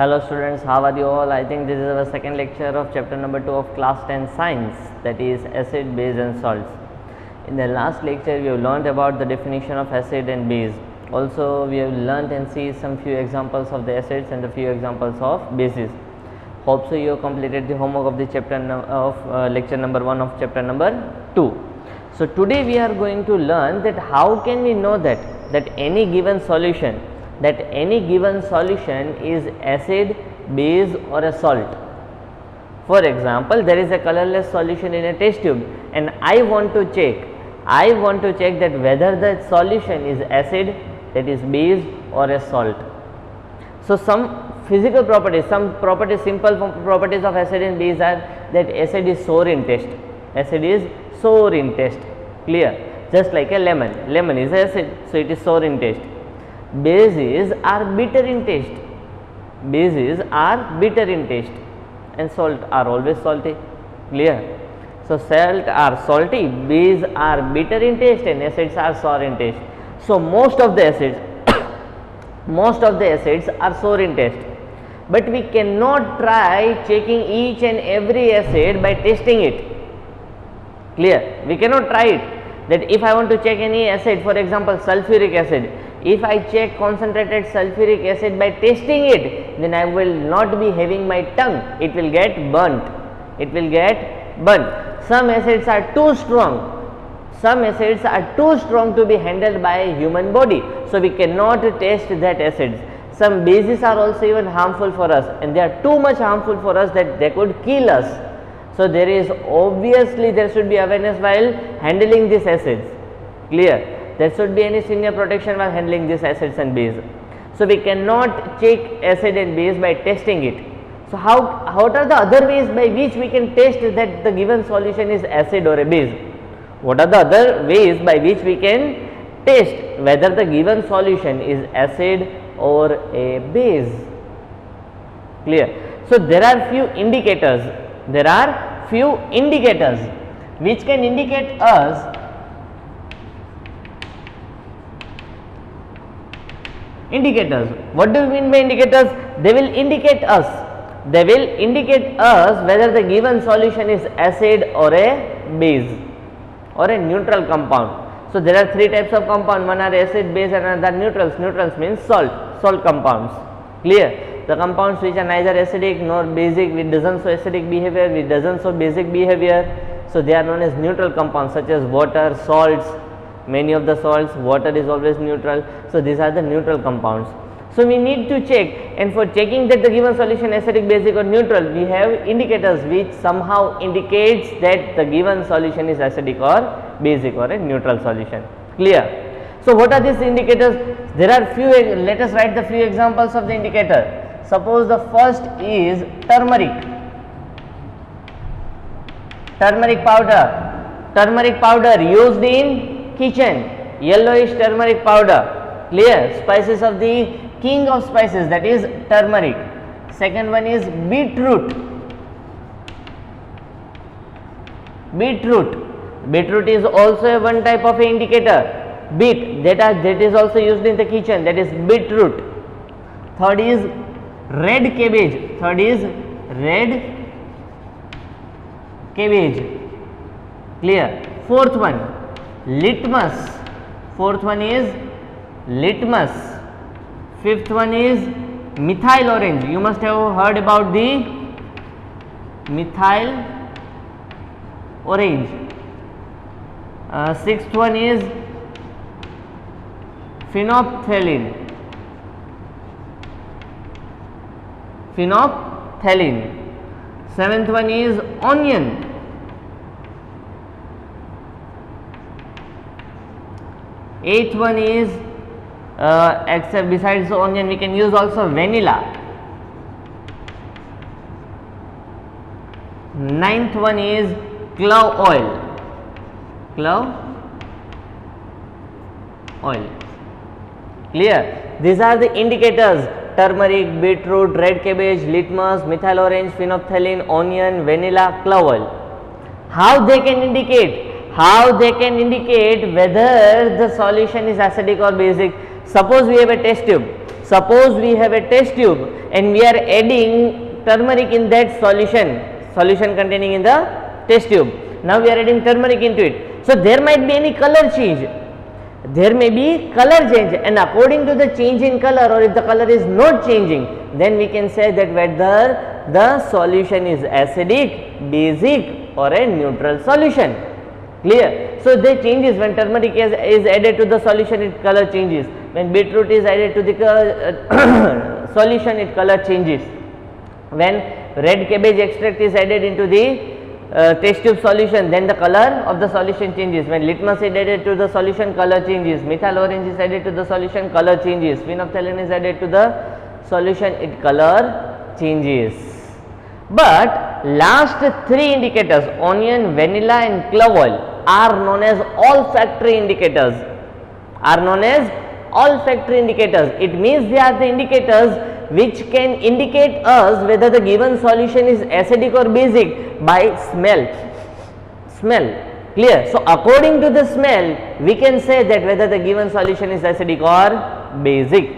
Hello students, how are you all? I think this is our second lecture of chapter number 2 of class 10 science, that is acid, base and salts. In the last lecture we have learnt about the definition of acid and base. Also we have learnt and see some few examples of the acids and a few examples of bases. Hope so you have completed the homework of the chapter lecture number 1 of chapter number 2. So today we are going to learn that how can we know that any given solution is acid, base or a salt. For example, there is a colorless solution in a test tube and I want to check that whether the solution is acid, that is base or a salt. So some physical properties, simple properties of acid and base are that acid is sour in taste, clear, just like a lemon is acid, so it is sour in taste. Bases are bitter in taste, and salt are always salty, clear. So salt are salty, base are bitter in taste and acids are sour in taste. So most of the acids are sour in taste, but we cannot try checking each and every acid by testing it, clear. We cannot try it. That if I want to check any acid, for example sulfuric acid, if I check concentrated sulfuric acid by testing it, then I will not be having my tongue, it will get burnt. Some acids are too strong to be handled by a human body, so we cannot test that acids. Some bases are also even harmful for us, and they are too much harmful for us that they could kill us. So there should be awareness while handling these acids, clear. There should be any senior protection while handling these acids and base. So we cannot check acid and base by testing it. So what are the other ways by which we can test that the given solution is acid or a base? What are the other ways by which we can test whether the given solution is acid or a base? Clear. So there are few indicators which can indicate us What do we mean by indicators? They will indicate us whether the given solution is acid or a base or a neutral compound. So there are three types of compound, one are acid, base and another neutrals. Neutrals means salt compounds, clear. The compounds which are neither acidic nor basic, which doesn't show acidic behavior, which doesn't show basic behavior, so they are known as neutral compounds, such as water, salts. Many of the salts, water is always neutral, so these are the neutral compounds. So we need to check, and for checking that the given solution acidic, basic or neutral, we have indicators which somehow indicates that the given solution is acidic or basic or a neutral solution, clear. So what are these indicators? There are few, let us write the few examples of the indicator. Suppose the first is turmeric powder used in kitchen, yellowish turmeric powder, clear. Spices of the king of spices, that is turmeric. Second one is beetroot is also one type of indicator. Beet that is also used in the kitchen, that is beetroot. Third is red cabbage, clear. Fourth one is litmus. Fifth one is methyl orange. You must have heard about the methyl orange. Sixth one is phenolphthalein. Seventh one is onion. Eighth one is except besides the onion we can use also vanilla. Ninth one is clove oil, clear. These are the indicators: turmeric, beetroot, red cabbage, litmus, methyl orange, phenolphthalein, onion, vanilla, clove oil. How they can indicate? Whether the solution is acidic or basic. Suppose we have a test tube. suppose we have a test tube and we are adding turmeric in that solution containing in the test tube. Now we are adding turmeric into it. So there might be any color change. There may be color change, and according to the change in color, or if the color is not changing, then we can say that whether the solution is acidic, basic, or a neutral solution. Clear? So they changes when turmeric is added to the solution, its color changes. When beetroot is added to the solution, its color changes. When red cabbage extract is added into the test tube solution, then the color of the solution changes. When litmus is added to the solution, color changes. Methyl orange is added to the solution, color changes. Phenolphthalein is added to the solution, its color changes. But last three indicators, onion, vanilla and clove oil, are known as olfactory indicators. It means they are the indicators which can indicate us whether the given solution is acidic or basic by smell. Clear? So according to the smell, we can say that whether the given solution is acidic or basic.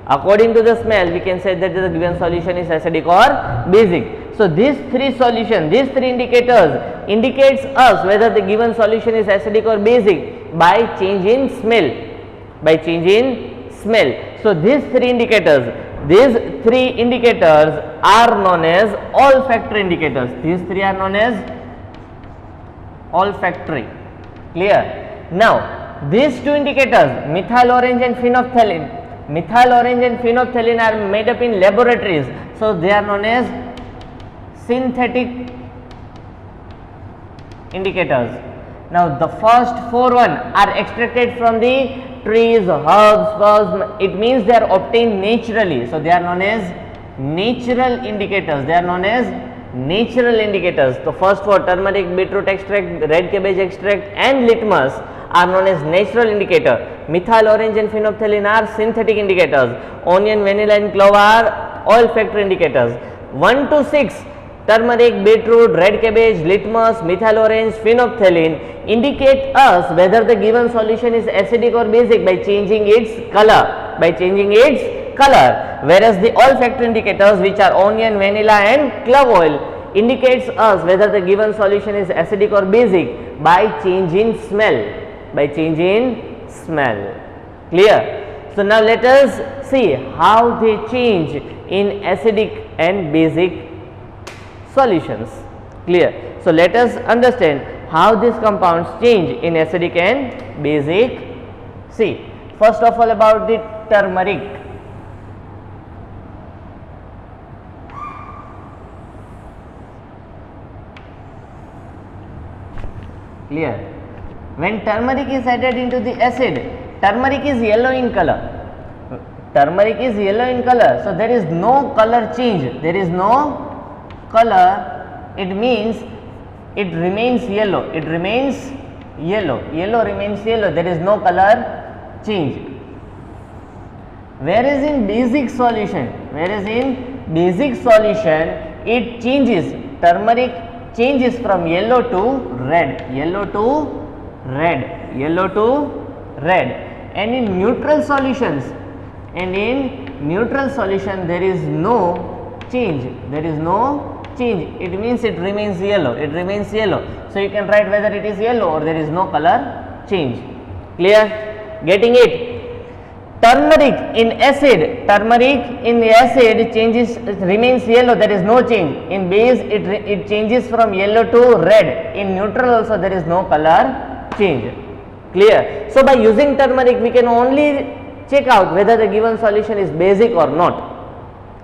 According to the smell, we can say that the given solution is acidic or basic. So these three indicators indicates us whether the given solution is acidic or basic by change in smell. So these three indicators are known as olfactory indicators. These three are known as olfactory. Clear? Now these two indicators, methyl orange and phenolphthalein, are made up in laboratories, so they are known as synthetic indicators. Now the first four are extracted from the trees, herbs. It means they are obtained naturally, so they are known as natural indicators. The first four, turmeric, beetroot extract, red cabbage extract and litmus, are known as natural indicator. Methyl orange and phenolphthalein are synthetic indicators. Onion, vanilla and clove are olfactory indicators. 1 to 6, turmeric, beetroot, red cabbage, litmus, methyl orange, phenolphthalein indicate us whether the given solution is acidic or basic by changing its color. Whereas the olfactory indicators, which are onion, vanilla and clove oil, indicates us whether the given solution is acidic or basic by change in smell. Clear? So now let us see how they change in acidic and basic solutions. Clear? So let us understand how these compounds change in acidic and basic. See, first of all about the turmeric. Clear? When turmeric is added into the acid, turmeric is yellow in color. So there is no color change. It means it remains yellow. Yellow remains yellow. There is no color change. Whereas in basic solution, it changes. Turmeric changes from yellow to red. And in neutral solutions, there is no change. It means it remains yellow. So you can write whether it is yellow or there is no color change. Clear? Getting it? Turmeric in acid remains yellow, there is no change. In base it changes from yellow to red. In neutral also there is no color change. Clear? So by using turmeric we can only check out whether the given solution is basic or not.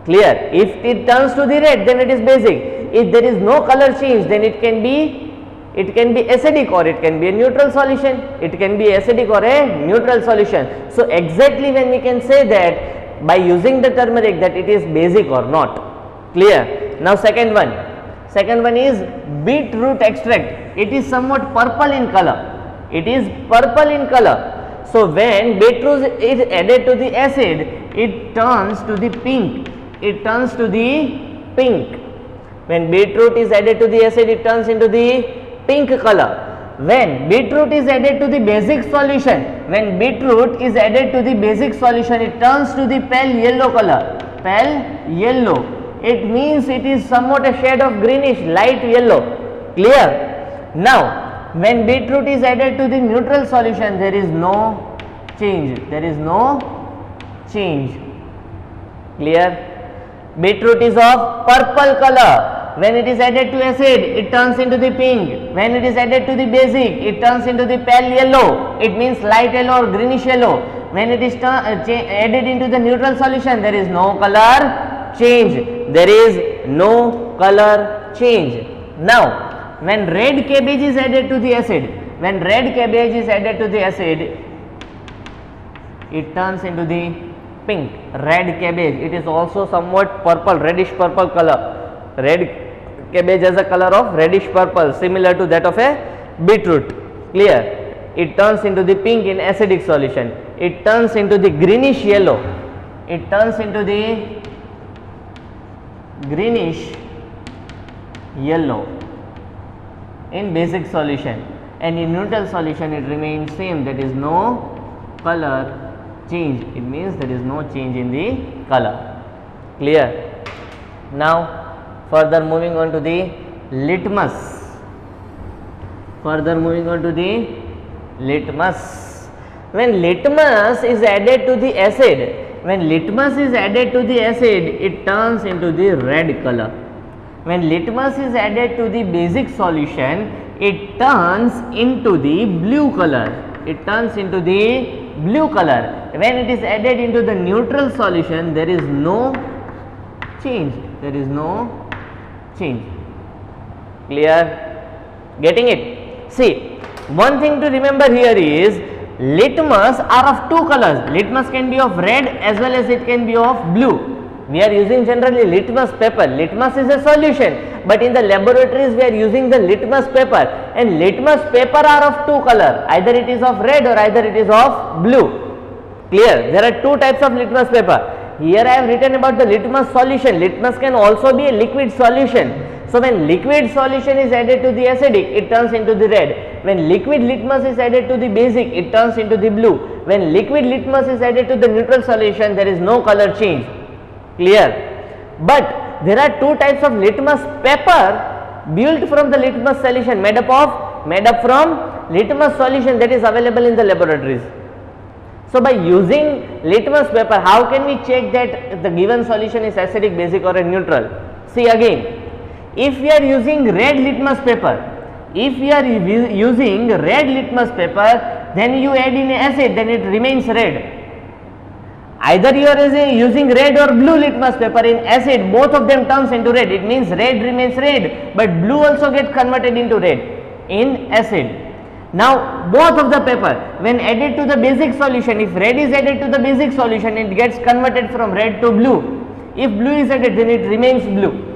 Clear? If it turns to the red, then it is basic. If there is no color change, then it can be acidic or it can be a neutral solution. So exactly when we can say that by using the turmeric that it is basic or not. Clear? Now second one is beetroot extract. It is somewhat purple in color. So when beetroot is added to the acid, it turns to the pink. When beetroot is added to the acid, it turns into the pink color. when beetroot is added to the basic solution, when beetroot is added to the basic solution, it turns to the pale yellow color, pale yellow. It means it is somewhat a shade of greenish, light yellow. Clear? Now, when beetroot is added to the neutral solution, there is no change. There is no change. Clear? Beetroot is of purple color. When it is added to acid, it turns into the pink. When it is added to the basic, it turns into the pale yellow. It means light yellow or greenish yellow. When it is added into the neutral solution, there is no color change. There is no color change. Now, when red cabbage is added to the acid, when red cabbage is added to the acid, it turns into the pink. Red cabbage, it is also somewhat purple, reddish purple color. Red cabbage has a color of reddish purple, similar to that of a beetroot. Clear? It turns into the pink in acidic solution. It turns into the greenish yellow. It turns into the greenish yellow in basic solution, and in neutral solution it remains same, that is no color change. It means there is no change in the color. Clear? Now, further moving on to the litmus. Further moving on to the litmus. When litmus is added to the acid, when litmus is added to the acid, it turns into the red color. When litmus is added to the basic solution, it turns into the blue color. It turns into the blue color. When it is added into the neutral solution, there is no change. There is no change. Clear? Getting it? See, one thing to remember here is litmus are of two colors. Litmus can be of red as well as it can be of blue. We are using generally litmus paper. Litmus is a solution, but in the laboratories we are using the litmus paper, and litmus paper are of two color. Either it is of red or either it is of blue. Clear? There are two types of litmus paper. Here I have written about the litmus solution. Litmus can also be a liquid solution. So, when liquid solution is added to the acidic, it turns into the red. When liquid litmus is added to the basic, it turns into the blue. When liquid litmus is added to the neutral solution, there is no color change. Clear? But there are two types of litmus paper built from the litmus solution, made up from litmus solution that is available in the laboratories. So, by using litmus paper, how can we check that the given solution is acidic, basic or a neutral? See again, if we are using red litmus paper, then you add in acid, then it remains red. Either you are using red or blue litmus paper, in acid both of them turns into red. It means red remains red, but blue also gets converted into red in acid. Now, both of the paper when added to the basic solution, if red is added to the basic solution, it gets converted from red to blue. If blue is added, then it remains blue.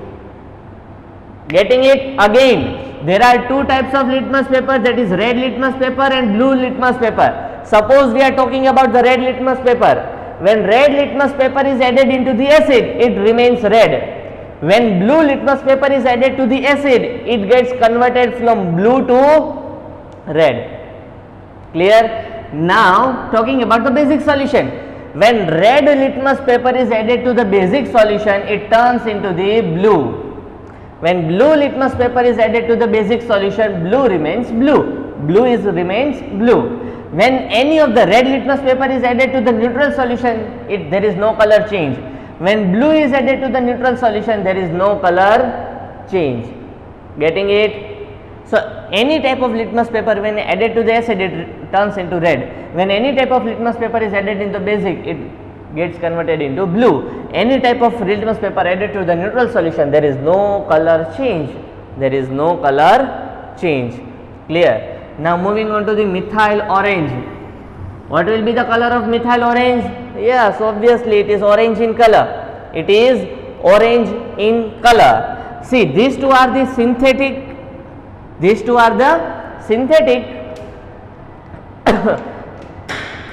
Getting it? Again, there are two types of litmus paper, that is red litmus paper and blue litmus paper. Suppose we are talking about the red litmus paper. When red litmus paper is added into the acid, it remains red. When blue litmus paper is added to the acid, it gets converted from blue to red. Clear? Now, talking about the basic solution. When red litmus paper is added to the basic solution, it turns into the blue. When blue litmus paper is added to the basic solution, blue remains blue. Remains blue. When any of the red litmus paper is added to the neutral solution, there is no color change. When blue is added to the neutral solution, there is no color change. Getting it? So, any type of litmus paper when added to the acid, it turns into red. When any type of litmus paper is added into basic, it gets converted into blue. Any type of litmus paper added to the neutral solution, there is no color change. There is no color change. Clear? Now, moving on to the methyl orange. What will be the color of methyl orange? Yes, obviously it is orange in color. It is orange in color. See, these two are the synthetic.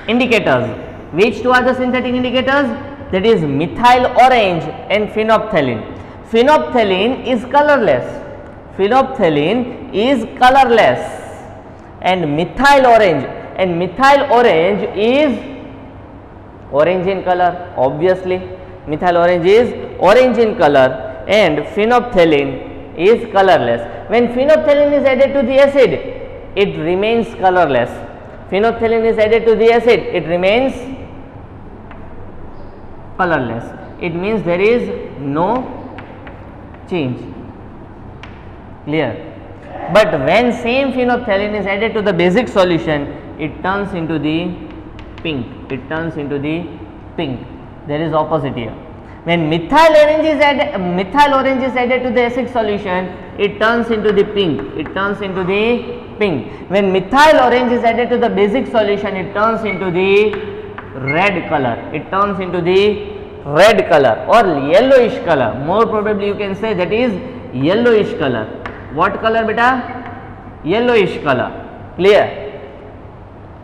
Indicators. Which two are the synthetic indicators? That is methyl orange and phenolphthalein. Phenolphthalein is colorless. and methyl orange, and methyl orange is orange in color, obviously methyl orange is orange in color, and phenolphthalein is colorless. When phenolphthalein is added to the acid, it remains colorless. Phenolphthalein is added to the acid, it remains colorless. It means there is no change. Clear? But when same phenolphthalein is added to the basic solution, it turns into the pink. It turns into the pink. There is opposite here. When methyl orange is added to the acid solution, it turns into the pink. It turns into the pink. When methyl orange is added to the basic solution, it turns into the red color. It turns into the red color or yellowish color. More probably you can say that is yellowish color. What color beta? Yellowish color. Clear?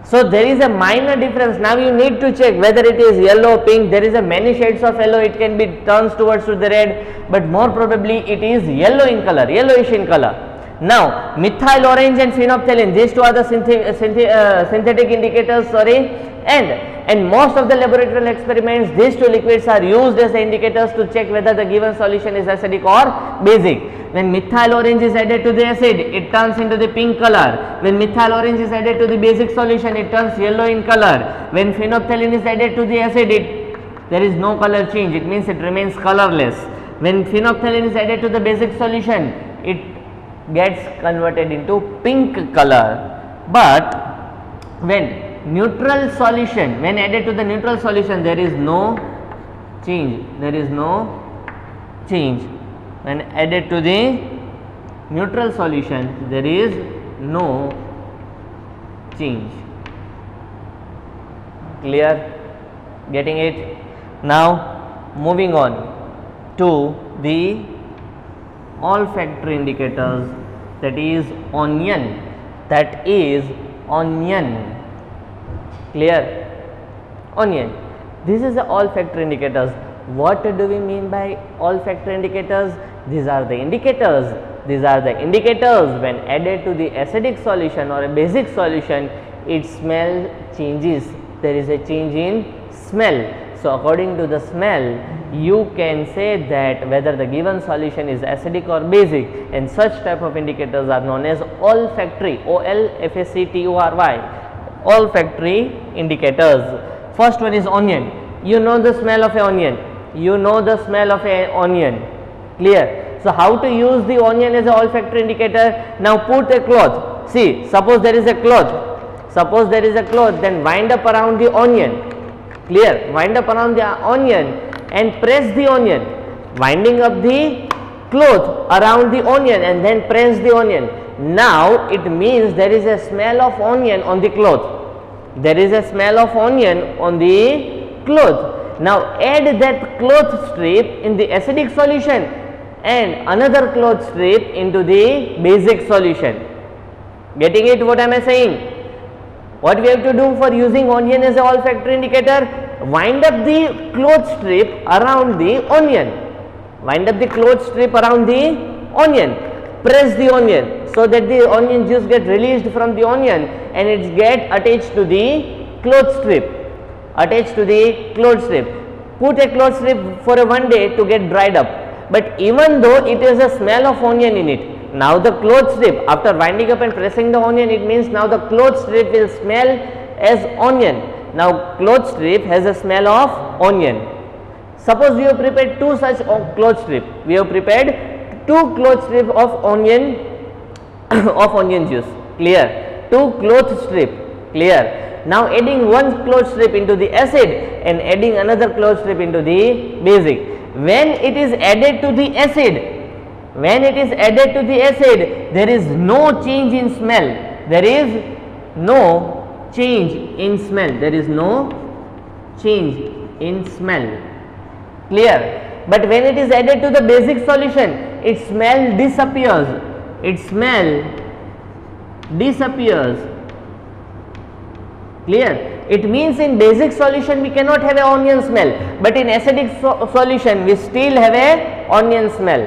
So there is a minor difference. Now you need to check whether it is yellow, pink. There is a many shades of yellow. It can be turns towards to the red, but more probably it is yellow in color, yellowish in color. Now methyl orange and phenolphthalein, these two are the synthetic indicators. And most of the laboratory experiments, these two liquids are used as the indicators to check whether the given solution is acidic or basic. When methyl orange is added to the acid, it turns into the pink color. When methyl orange is added to the basic solution, it turns yellow in color. When phenolphthalein is added to the acid, there is no color change. It means it remains colorless. When phenolphthalein is added to the basic solution, it gets converted into pink color. But when neutral solution, when added to the neutral solution, there is no change. There is no change. When added to the neutral solution, there is no change. Clear? Getting it? Now moving on to the olfactory indicators, that is onion. That is onion. Clear? Onion. This is the olfactory indicators. What do we mean by olfactory indicators? These are the indicators. These are the indicators when added to the acidic solution or a basic solution, its smell changes. There is a change in smell. So according to the smell, you can say that whether the given solution is acidic or basic, and such type of indicators are known as olfactory. olfactory. Olfactory indicators. First one is onion. You know the smell of an onion. You know the smell of an onion. Clear? So how to use the onion as an olfactory indicator? Now put a cloth. See, suppose there is a cloth. Suppose there is a cloth, then wind up around the onion. Clear? Wind up around the onion and press the onion. Winding up the cloth around the onion and then press the onion. Now it means there is a smell of onion on the cloth. There is a smell of onion on the cloth. Now add that cloth strip in the acidic solution and another cloth strip into the basic solution. Getting it? What am I saying? What we have to do for using onion as a olfactory indicator? Wind up the cloth strip around the onion. Wind up the cloth strip around the onion. Press the onion so that the onion juice get released from the onion and it get attached to the cloth strip. Attached to the cloth strip. Put a cloth strip for one day to get dried up. But even though it is a smell of onion in it, now the cloth strip, after winding up and pressing the onion, it means now the cloth strip will smell as onion. Now cloth strip has a smell of onion. Suppose we have prepared two such cloth strip. We have prepared two cloth strip of onion of onion juice. Clear? Two cloth strip. Clear? Now adding one cloth strip into the acid and adding another cloth strip into the basic. When it is added to the acid, there is no change in smell. There is no change in smell. There is no change in smell. Clear? But when it is added to the basic solution, its smell disappears. Its smell disappears. Clear? It means in basic solution we cannot have an onion smell, but in acidic solution we still have a onion smell.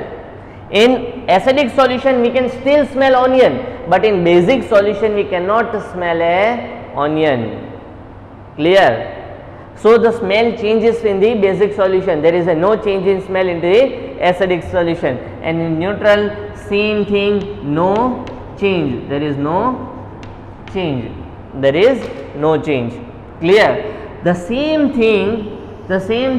In acidic solution we can still smell onion, but in basic solution we cannot smell a onion. Clear? So the smell changes in the basic solution, there is a no change in smell in the acidic solution, and in neutral same thing, no change, there is no change, there is no change. Clear? The same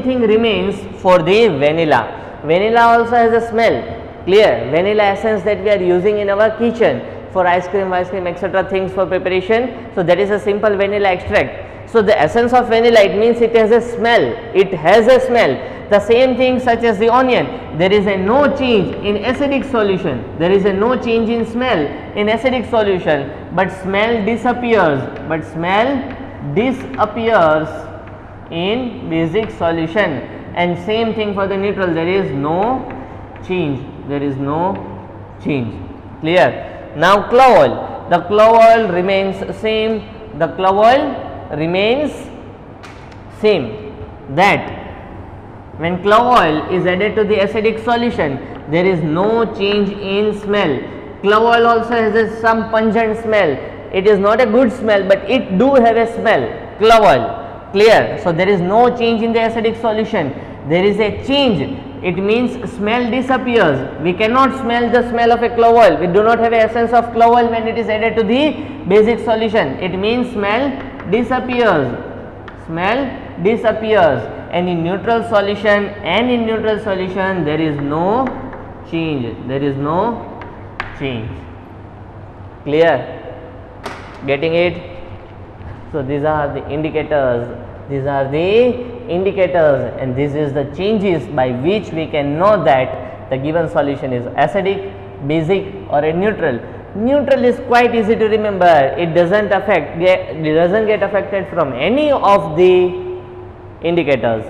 thing remains for the vanilla. Vanilla also has a smell. Clear? Vanilla essence that we are using in our kitchen for ice cream etc. things for preparation. So that is a simple vanilla extract. So the essence of vanilla, it means it has a smell. It has a smell. The same thing such as the onion, there is a no change in acidic solution. There is a no change in smell in acidic solution, but smell disappears. But smell disappears in basic solution. And same thing for the neutral, there is no change. There is no change. Clear? Now clove oil. The clove oil remains same. The clove oil remains same. That when clove oil is added to the acidic solution, there is no change in smell. Clove oil also has some pungent smell. It is not a good smell, but it do have a smell. Clove oil. Clear? So there is no change in the acidic solution. There is a change. It means smell disappears. We cannot smell the smell of a clove oil. We do not have a essence of clove oil when it is added to the basic solution. It means smell disappears. Smell disappears. And in neutral solution there is no change. There is no change. Clear? Getting it? So these are the indicators. These are the indicators, and this is the changes by which we can know that the given solution is acidic, basic or a neutral. Neutral is quite easy to remember. It doesn't get affected from any of the indicators.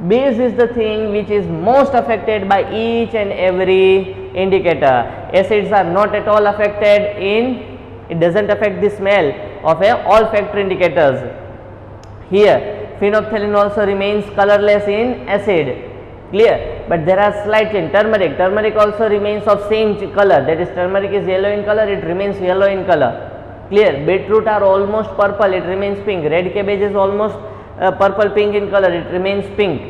Base is the thing which is most affected by each and every indicator. Acids are not at all affected in, it doesn't affect the smell of all factor indicators. Here phenolphthalein also remains colorless in acid. Clear? But there are slight change. Turmeric also remains of same color, that is turmeric is yellow in color, it remains yellow in color. Clear? Beetroot are almost purple, it remains pink. Red cabbage is almost purple pink in color, it remains pink.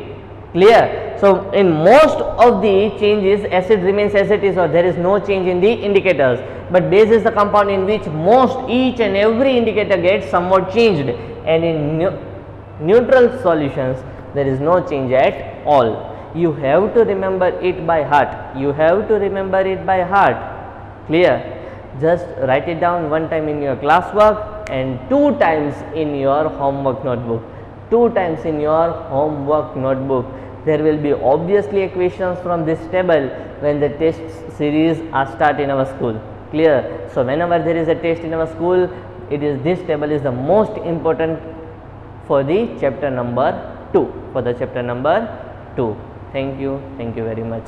Clear? So in most of the changes acid remains as it is, or there is no change in the indicators. But base is the compound in which each and every indicator gets somewhat changed, and in neutral solutions there is no change at all. You have to remember it by heart. You have to remember it by heart. Clear? Just write it down one time in your classwork and 2 times in your homework notebook. 2 times in your homework notebook. There will be obviously equations from this table when the test series are start in our school. Clear? So whenever there is a test in our school, this table is the most important for the chapter number 2. Thank you very much.